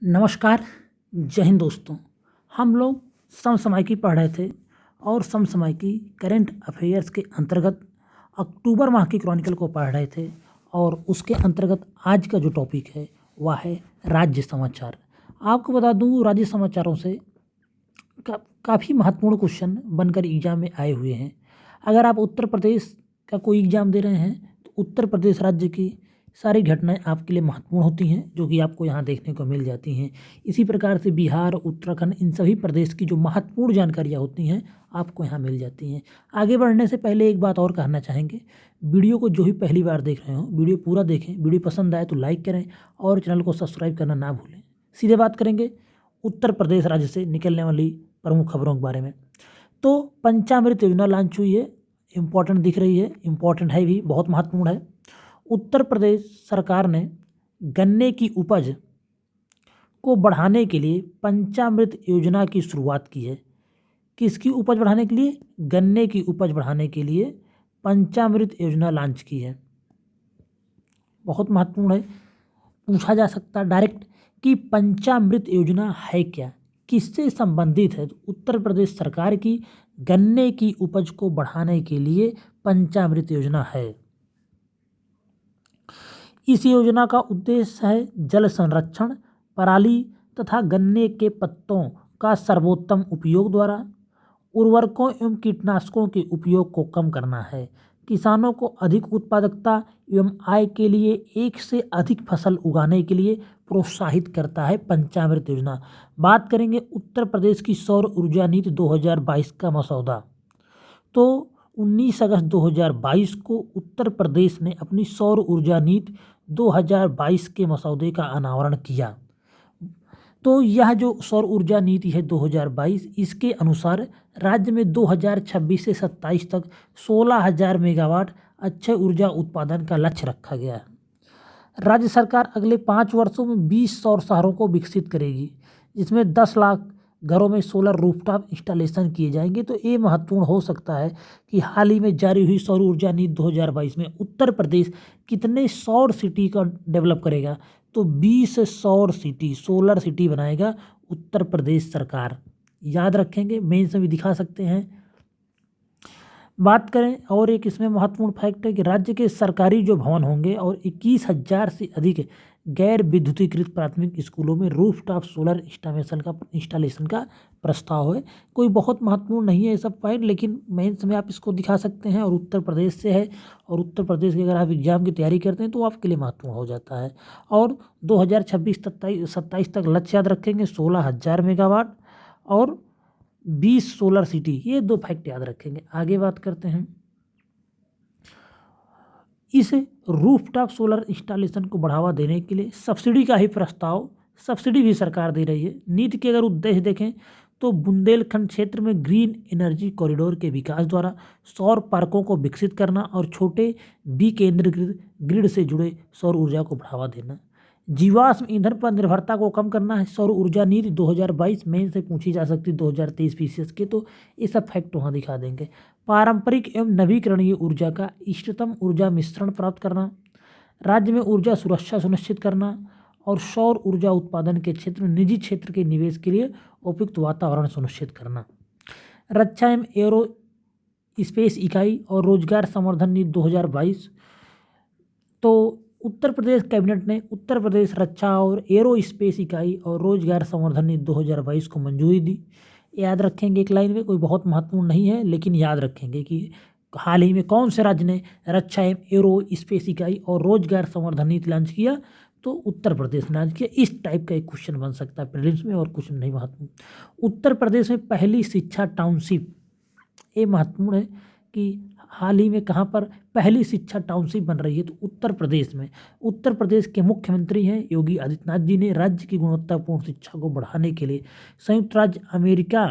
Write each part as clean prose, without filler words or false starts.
नमस्कार। जय हिंद दोस्तों। हम लोग समसामयिकी पढ़ रहे थे और समसामयिकी करंट अफेयर्स के अंतर्गत अक्टूबर माह की क्रॉनिकल को पढ़ रहे थे और उसके अंतर्गत आज का जो टॉपिक है वह है राज्य समाचार। आपको बता दूं, राज्य समाचारों से काफ़ी महत्वपूर्ण क्वेश्चन बनकर एग्जाम में आए हुए हैं। अगर आप उत्तर प्रदेश का कोई एग्ज़ाम दे रहे हैं तो उत्तर प्रदेश राज्य की सारी घटनाएं आपके लिए महत्वपूर्ण होती हैं, जो कि आपको यहाँ देखने को मिल जाती हैं। इसी प्रकार से बिहार, उत्तराखंड, इन सभी प्रदेश की जो महत्वपूर्ण जानकारियाँ होती हैं आपको यहाँ मिल जाती हैं। आगे बढ़ने से पहले एक बात और कहना चाहेंगे, वीडियो को जो भी पहली बार देख रहे हो वीडियो पूरा देखें, वीडियो पसंद आए तो लाइक करें और चैनल को सब्सक्राइब करना ना भूलें। सीधे बात करेंगे उत्तर प्रदेश राज्य से निकलने वाली प्रमुख खबरों के बारे में। तो पंचामृत योजना लॉन्च हुई है, इम्पॉर्टेंट दिख रही है, इम्पॉर्टेंट है भी, बहुत महत्वपूर्ण है। उत्तर प्रदेश सरकार ने गन्ने की उपज को बढ़ाने के लिए पंचामृत योजना की शुरुआत की है। किसकी उपज बढ़ाने के लिए? गन्ने की उपज बढ़ाने के लिए पंचामृत योजना लॉन्च की है। बहुत महत्वपूर्ण है, पूछा जा सकता है डायरेक्ट कि पंचामृत योजना है क्या, किससे संबंधित है? तो उत्तर प्रदेश सरकार की गन्ने की उपज को बढ़ाने के लिए पंचामृत योजना है। इस योजना का उद्देश्य है जल संरक्षण, पराली तथा गन्ने के पत्तों का सर्वोत्तम उपयोग द्वारा उर्वरकों एवं कीटनाशकों के उपयोग को कम करना है। किसानों को अधिक उत्पादकता एवं आय के लिए एक से अधिक फसल उगाने के लिए प्रोत्साहित करता है पंचामृत योजना। बात करेंगे उत्तर प्रदेश की सौर ऊर्जा नीति 2022 का मसौदा। तो 19 अगस्त 2022 को उत्तर प्रदेश ने अपनी सौर ऊर्जा नीति 2022 के मसौदे का अनावरण किया। तो यह जो सौर ऊर्जा नीति है 2022, इसके अनुसार राज्य में 2026 से 27 तक 16,000 मेगावाट अक्षय ऊर्जा उत्पादन का लक्ष्य रखा गया है। राज्य सरकार अगले 5 वर्षों में 20 सौर शहरों को विकसित करेगी, जिसमें 10 लाख घरों में सोलर रूफटॉप इंस्टॉलेशन किए जाएंगे। तो ये महत्वपूर्ण हो सकता है कि हाल ही में जारी हुई सौर ऊर्जा नीति 2022 में उत्तर प्रदेश कितने सौर सिटी का डेवलप करेगा? तो 20 सौर सिटी, सोलर सिटी बनाएगा उत्तर प्रदेश सरकार। याद रखेंगे, मेंस में भी दिखा सकते हैं। बात करें और एक इसमें महत्वपूर्ण फैक्ट है कि राज्य के सरकारी जो भवन होंगे और 21,000 से अधिक गैर विद्युतीकृत प्राथमिक स्कूलों में रूफटॉप सोलर इंस्टॉलेशन का प्रस्ताव है। कोई बहुत महत्वपूर्ण नहीं है ये सब पॉइंट, लेकिन मेंस में आप इसको दिखा सकते हैं और उत्तर प्रदेश से है और उत्तर प्रदेश की अगर आप एग्जाम की तैयारी करते हैं तो आपके लिए महत्वपूर्ण हो जाता है। और 2026-27 तक लक्ष्य याद रखेंगे 16,000 मेगावाट और 20 सोलर सिटी, ये 2 फैक्ट याद रखेंगे। आगे बात करते हैं, इस रूफटॉप सोलर इंस्टॉलेशन को बढ़ावा देने के लिए सब्सिडी का ही प्रस्ताव, सब्सिडी भी सरकार दे रही है। नीति के अगर उद्देश्य देखें तो बुंदेलखंड क्षेत्र में ग्रीन एनर्जी कॉरिडोर के विकास द्वारा सौर पार्कों को विकसित करना और छोटे विकेंद्रीकृत ग्रिड से जुड़े सौर ऊर्जा को बढ़ावा देना। जीवाश्म ईंधन पर निर्भरता को कम करना है। सौर ऊर्जा नीति 2022 में से पूछी जा सकती 2023 पीसीएस के, तो ये सब फैक्ट वहाँ दिखा देंगे। पारंपरिक एवं नवीकरणीय ऊर्जा का इष्टतम ऊर्जा मिश्रण प्राप्त करना, राज्य में ऊर्जा सुरक्षा सुनिश्चित करना और सौर ऊर्जा उत्पादन के क्षेत्र में निजी क्षेत्र के निवेश के लिए उपयुक्त वातावरण सुनिश्चित करना। रक्षा एवं एरो स्पेस इकाई और रोजगार संवर्धन नीति 2022। तो उत्तर प्रदेश कैबिनेट ने उत्तर प्रदेश रक्षा और एरो स्पेस इकाई और रोजगार संवर्धन नीति 2022 को मंजूरी दी। याद रखेंगे एक लाइन में, कोई बहुत महत्वपूर्ण नहीं है, लेकिन याद रखेंगे कि हाल ही में कौन से राज्य ने रक्षा एवं एरो स्पेस इकाई और रोजगार संवर्धन नीति लॉन्च किया? तो उत्तर प्रदेश ने लॉन्च किया। इस टाइप का एक क्वेश्चन बन सकता है प्रीलिम्स में, और कुछ नहीं महत्वपूर्ण। उत्तर प्रदेश में पहली शिक्षा टाउनशिप, ये महत्वपूर्ण है कि हाल ही में कहाँ पर पहली शिक्षा टाउनशिप बन रही है? तो उत्तर प्रदेश में। उत्तर प्रदेश के मुख्यमंत्री हैं योगी आदित्यनाथ जी ने राज्य की गुणवत्तापूर्ण शिक्षा को बढ़ाने के लिए संयुक्त राज्य अमेरिका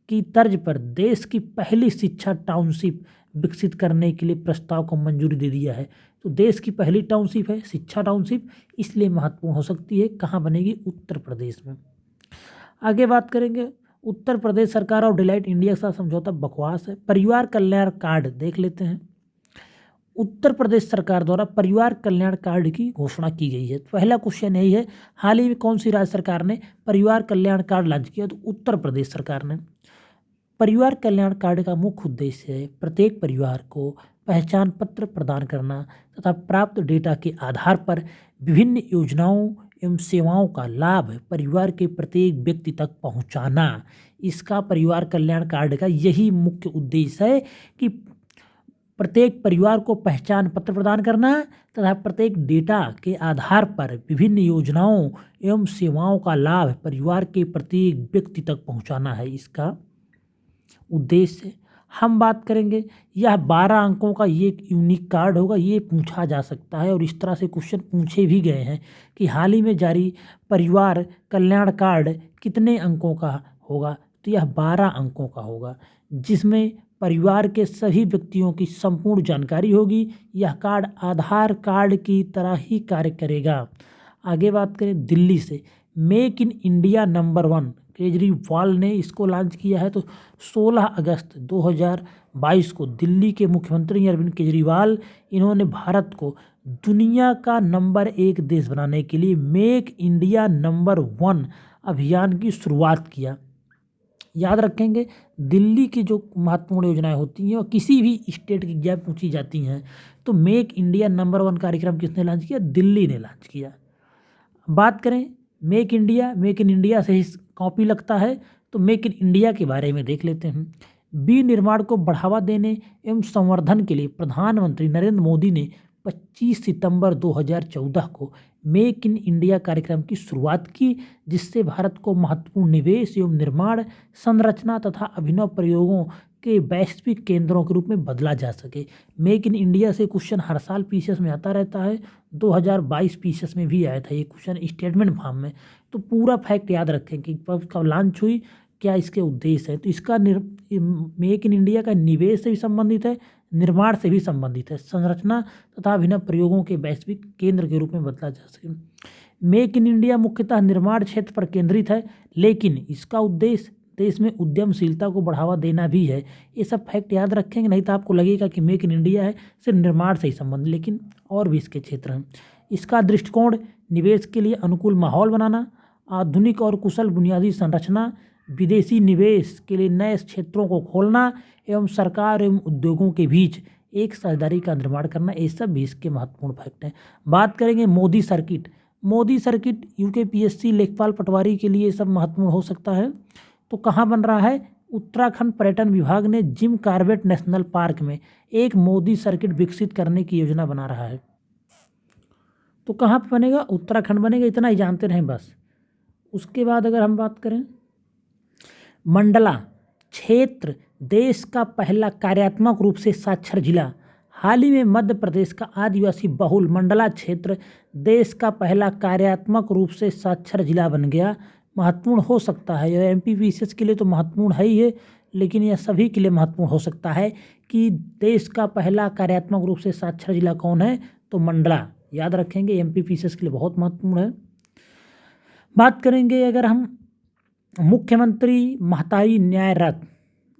की तर्ज पर देश की पहली शिक्षा टाउनशिप विकसित करने के लिए प्रस्ताव को मंजूरी दे दिया है। तो देश की पहली टाउनशिप है शिक्षा टाउनशिप, इसलिए महत्वपूर्ण हो सकती है। कहाँ बनेगी? उत्तर प्रदेश में। आगे बात करेंगे, उत्तर प्रदेश सरकार और डिलाइट इंडिया के साथ समझौता बकवास है। परिवार कल्याण कार्ड देख लेते हैं। उत्तर प्रदेश सरकार द्वारा परिवार कल्याण कार्ड की घोषणा की गई है। पहला क्वेश्चन यही है, हाल ही में कौन सी राज्य सरकार ने परिवार कल्याण कार्ड लॉन्च किया? तो उत्तर प्रदेश सरकार ने। परिवार कल्याण कार्ड का मुख्य उद्देश्य है प्रत्येक परिवार को पहचान पत्र प्रदान करना तथा प्राप्त डेटा के आधार पर विभिन्न योजनाओं एवं सेवाओं का लाभ परिवार के प्रत्येक व्यक्ति तक पहुंचाना। इसका परिवार कल्याण कार्ड का यही मुख्य उद्देश्य है कि प्रत्येक परिवार को पहचान पत्र प्रदान करना तथा प्रत्येक डेटा के आधार पर विभिन्न योजनाओं एवं सेवाओं का लाभ परिवार के प्रत्येक व्यक्ति तक पहुंचाना है इसका उद्देश्य। हम बात करेंगे, यह 12 अंकों का ये एक यूनिक कार्ड होगा, ये पूछा जा सकता है और इस तरह से क्वेश्चन पूछे भी गए हैं कि हाल ही में जारी परिवार कल्याण कार्ड कितने अंकों का होगा? तो यह 12 अंकों का होगा, जिसमें परिवार के सभी व्यक्तियों की संपूर्ण जानकारी होगी। यह कार्ड आधार कार्ड की तरह ही कार्य करेगा। आगे बात करें दिल्ली से, make in India number 1 Kejriwal ने इसको लॉन्च किया है। तो 16 अगस्त 2022 को दिल्ली के मुख्यमंत्री अरविंद केजरीवाल इन्होंने भारत को दुनिया का नंबर 1 देश बनाने के लिए मेक इंडिया नंबर 1 अभियान की शुरुआत किया। याद रखेंगे, दिल्ली की जो महत्वपूर्ण योजनाएं होती हैं और किसी भी स्टेट की एग्जाम पूछी जाती हैं तो मेक इंडिया नंबर 1 कार्यक्रम किसने लॉन्च किया? दिल्ली ने लॉन्च किया। बात करें मेक इन इंडिया से ही कॉपी लगता है, तो मेक इन इंडिया के बारे में देख लेते हैं। विनिर्माण को बढ़ावा देने एवं संवर्धन के लिए प्रधानमंत्री नरेंद्र मोदी ने 25 सितंबर 2014 को मेक इन इंडिया कार्यक्रम की शुरुआत की, जिससे भारत को महत्वपूर्ण निवेश एवं निर्माण संरचना तथा अभिनव प्रयोगों के वैश्विक केंद्रों के रूप में बदला जा सके। मेक इन इंडिया से क्वेश्चन हर साल पीसीएस में आता रहता है। 2022 पीसीएस में भी आया था ये क्वेश्चन स्टेटमेंट फॉर्म में। तो पूरा फैक्ट याद रखें कि कब लॉन्च हुई, क्या इसके उद्देश्य है। तो इसका मेक इन इंडिया का निवेश से भी संबंधित है, निर्माण से भी संबंधित है, संरचना तथा अभिनव प्रयोगों के वैश्विक केंद्र के रूप में बदला जा सके। मेक इन इंडिया मुख्यतः निर्माण क्षेत्र पर केंद्रित है, लेकिन इसका उद्देश्य देश में उद्यमशीलता को बढ़ावा देना भी है। ये सब फैक्ट याद रखेंगे, नहीं तो आपको लगेगा कि मेक इन इंडिया है सिर्फ निर्माण से ही संबंधित, लेकिन और भी इसके क्षेत्र हैं। इसका दृष्टिकोण निवेश के लिए अनुकूल माहौल बनाना, आधुनिक और कुशल बुनियादी संरचना, विदेशी निवेश के लिए नए क्षेत्रों को खोलना एवं सरकार एवं उद्योगों के बीच एक साझेदारी का निर्माण करना, ये सब भी इसके महत्वपूर्ण फैक्ट हैं। बात करेंगे मोदी सर्किट यूकेपीएससी लेखपाल पटवारी के लिए सब महत्वपूर्ण हो सकता है। तो कहाँ बन रहा है? उत्तराखंड पर्यटन विभाग ने जिम कॉर्बेट नेशनल पार्क में एक मोदी सर्किट विकसित करने की योजना बना रहा है। तो कहाँ पर बनेगा? उत्तराखंड बनेगा, इतना ही जानते रहें बस। उसके बाद अगर हम बात करें, मंडला क्षेत्र देश का पहला कार्यात्मक रूप से साक्षर जिला। हाल ही में मध्य प्रदेश का आदिवासी बहुल मंडला क्षेत्र देश का पहला कार्यात्मक रूप से साक्षर जिला बन गया। महत्वपूर्ण हो सकता है, यह एमपीपीसीएस के लिए तो महत्वपूर्ण है ही है, लेकिन यह सभी के लिए महत्वपूर्ण हो सकता है कि देश का पहला कार्यात्मक रूप से साक्षर जिला कौन है? तो मंडला। याद रखेंगे, एमपीपीसीएस के लिए बहुत महत्वपूर्ण है। बात करेंगे अगर हम मुख्यमंत्री महतारी न्याय रथ,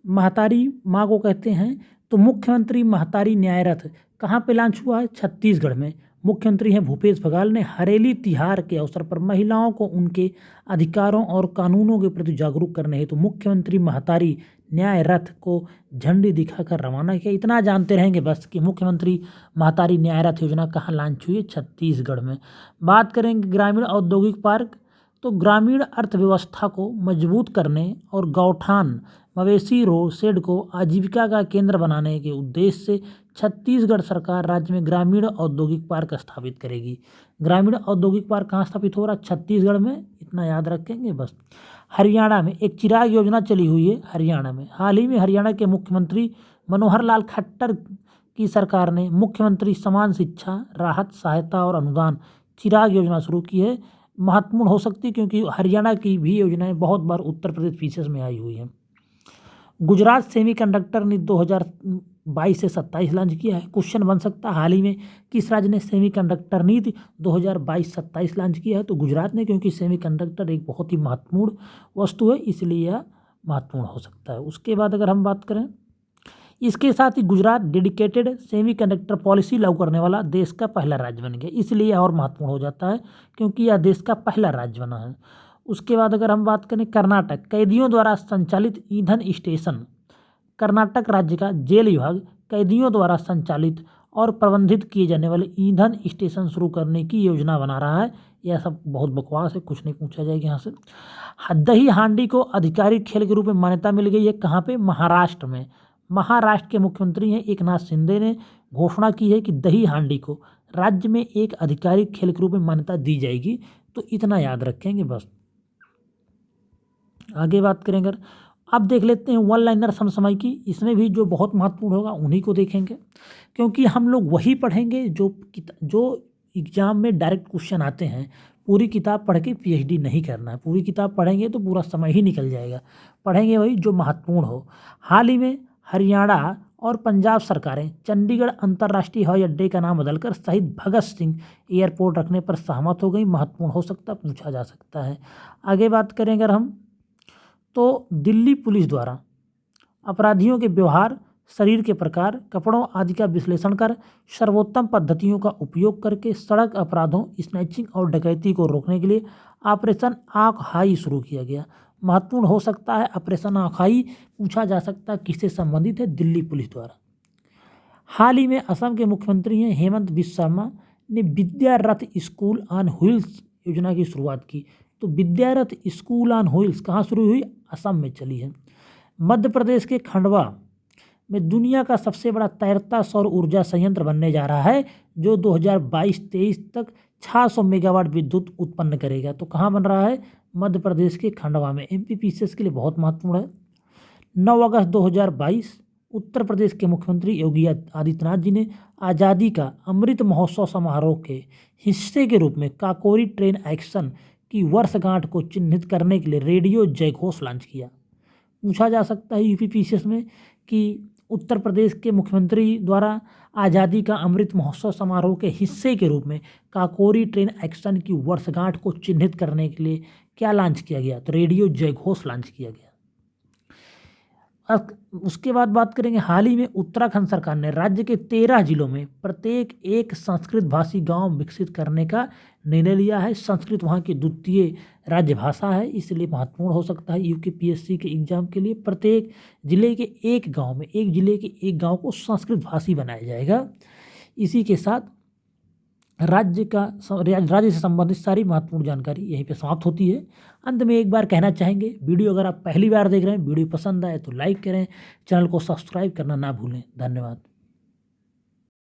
महतारी माँ को कहते हैं, तो मुख्यमंत्री महतारी न्याय रथ कहाँ पे लॉन्च हुआ है? छत्तीसगढ़ में। मुख्यमंत्री हैं भूपेश बघेल ने हरेली तिहार के अवसर पर महिलाओं को उनके अधिकारों और कानूनों के प्रति जागरूक करने हेतु मुख्यमंत्री महतारी न्याय रथ को झंडी दिखाकर रवाना किया। इतना जानते रहेंगे बस कि मुख्यमंत्री महतारी न्याय रथ योजना कहाँ लॉन्च हुई है? छत्तीसगढ़ में। बात करेंगे ग्रामीण औद्योगिक पार्क, तो ग्रामीण अर्थव्यवस्था को मजबूत करने और गौठान मवेशी शेड को आजीविका का केंद्र बनाने के उद्देश्य से छत्तीसगढ़ सरकार राज्य में ग्रामीण औद्योगिक पार्क स्थापित करेगी। ग्रामीण औद्योगिक पार्क कहाँ स्थापित हो रहा है? छत्तीसगढ़ में, इतना याद रखेंगे बस। हरियाणा में एक चिराग योजना चली हुई है हरियाणा में। हाल ही में हरियाणा के मुख्यमंत्री मनोहर लाल खट्टर की सरकार ने मुख्यमंत्री समान शिक्षा राहत सहायता और अनुदान चिराग योजना शुरू की है। महत्वपूर्ण हो सकती है क्योंकि हरियाणा की भी योजनाएं बहुत बार उत्तर प्रदेश पीसीएस में आई हुई हैं। गुजरात सेमीकंडक्टर ने 2022 से 27 लॉन्च किया है। क्वेश्चन बन सकता है हाल ही में किस राज्य ने सेमीकंडक्टर नीति 2022-27 लॉन्च किया है? तो गुजरात ने, क्योंकि सेमीकंडक्टर एक बहुत ही महत्वपूर्ण वस्तु है, इसलिए यह महत्वपूर्ण हो सकता है। उसके बाद अगर हम बात करें इसके साथ ही गुजरात डेडिकेटेड सेमीकंडक्टर पॉलिसी लागू करने वाला देश का पहला राज्य बन गया, इसलिए यह और महत्वपूर्ण हो जाता है क्योंकि यह देश का पहला राज्य बना है। उसके बाद अगर हम बात करें कर्नाटक, कैदियों द्वारा संचालित ईंधन स्टेशन। कर्नाटक राज्य का जेल विभाग कैदियों द्वारा संचालित और प्रबंधित किए जाने वाले ईंधन स्टेशन शुरू करने की योजना बना रहा है। यह सब बहुत बकवास है, कुछ नहीं पूछा जाएगा यहाँ से। दही हांडी को आधिकारिक खेल के रूप में मान्यता मिल गई है, कहाँ पे? महाराष्ट्र में। महाराष्ट्र के मुख्यमंत्री हैं एकनाथ शिंदे ने घोषणा की है कि दही हांडी को राज्य में एक आधिकारिक खेल के रूप में मान्यता दी जाएगी। तो इतना याद रखेंगे बस। आगे बात करें अगर, अब देख लेते हैं वन लाइनर समसामयिकी। इसमें भी जो बहुत महत्वपूर्ण होगा उन्हीं को देखेंगे, क्योंकि हम लोग वही पढ़ेंगे जो एग्जाम में डायरेक्ट क्वेश्चन आते हैं। पूरी किताब पढ़ के पीएचडी नहीं करना है, पूरी किताब पढ़ेंगे तो पूरा समय ही निकल जाएगा। पढ़ेंगे वही जो महत्वपूर्ण हो। हाल ही में हरियाणा और पंजाब सरकारें चंडीगढ़ अंतर्राष्ट्रीय हवाई अड्डे का नाम बदलकर शहीद भगत सिंह एयरपोर्ट रखने पर सहमत हो गई। महत्वपूर्ण हो सकता, पूछा जा सकता है। आगे बात करें अगर हम, तो दिल्ली पुलिस द्वारा अपराधियों के व्यवहार, शरीर के प्रकार, कपड़ों आदि का विश्लेषण कर सर्वोत्तम पद्धतियों का उपयोग करके सड़क अपराधों, स्नैचिंग और डकैती को रोकने के लिए ऑपरेशन आँख हाई शुरू किया गया। महत्वपूर्ण हो सकता है ऑपरेशन आँख हाई, पूछा जा सकता है किससे संबंधित है? दिल्ली पुलिस द्वारा। हाल ही में असम के मुख्यमंत्री हैं हेमंत बिस्वा शर्मा ने विद्या रथ स्कूल ऑन व्हील्स योजना की शुरुआत की। तो विद्या रथ स्कूल ऑन व्हील्स कहाँ शुरू हुई? असम में चली है। मध्य प्रदेश के खंडवा में दुनिया का सबसे बड़ा तैरता सौर ऊर्जा संयंत्र बनने जा रहा है, जो 2022-23 तक 600 मेगावाट विद्युत उत्पन्न करेगा। तो कहाँ बन रहा है? मध्य प्रदेश के खंडवा में। एमपीपीसीएस के लिए बहुत महत्वपूर्ण है। 9 अगस्त 2022 उत्तर प्रदेश के मुख्यमंत्री योगी आदित्यनाथ जी ने आज़ादी का अमृत महोत्सव समारोह के हिस्से के रूप में काकोरी ट्रेन एक्शन की वर्षगांठ को चिन्हित करने के लिए रेडियो जयघोष लॉन्च किया। पूछा जा सकता है यूपीपीसीएस में कि उत्तर प्रदेश के मुख्यमंत्री द्वारा आज़ादी का अमृत महोत्सव समारोह के हिस्से के रूप में काकोरी ट्रेन एक्शन की वर्षगांठ को चिन्हित करने के लिए क्या लॉन्च किया गया? तो रेडियो जयघोष लॉन्च किया गया। उसके बाद बात करेंगे, हाल ही में उत्तराखंड सरकार ने राज्य के 13 जिलों में प्रत्येक एक संस्कृत भाषी गांव विकसित करने का निर्णय लिया है। संस्कृत वहां की द्वितीय राज्य भाषा है, इसलिए महत्वपूर्ण हो सकता है यूपीपीएससी के एग्जाम के लिए। प्रत्येक जिले के एक गांव में, एक जिले के एक गांव को संस्कृत भाषी बनाया जाएगा। इसी के साथ राज्य से संबंधित सारी महत्वपूर्ण जानकारी यहीं पे समाप्त होती है। अंत में एक बार कहना चाहेंगे, वीडियो अगर आप पहली बार देख रहे हैं, वीडियो पसंद आए तो लाइक करें, चैनल को सब्सक्राइब करना ना भूलें। धन्यवाद।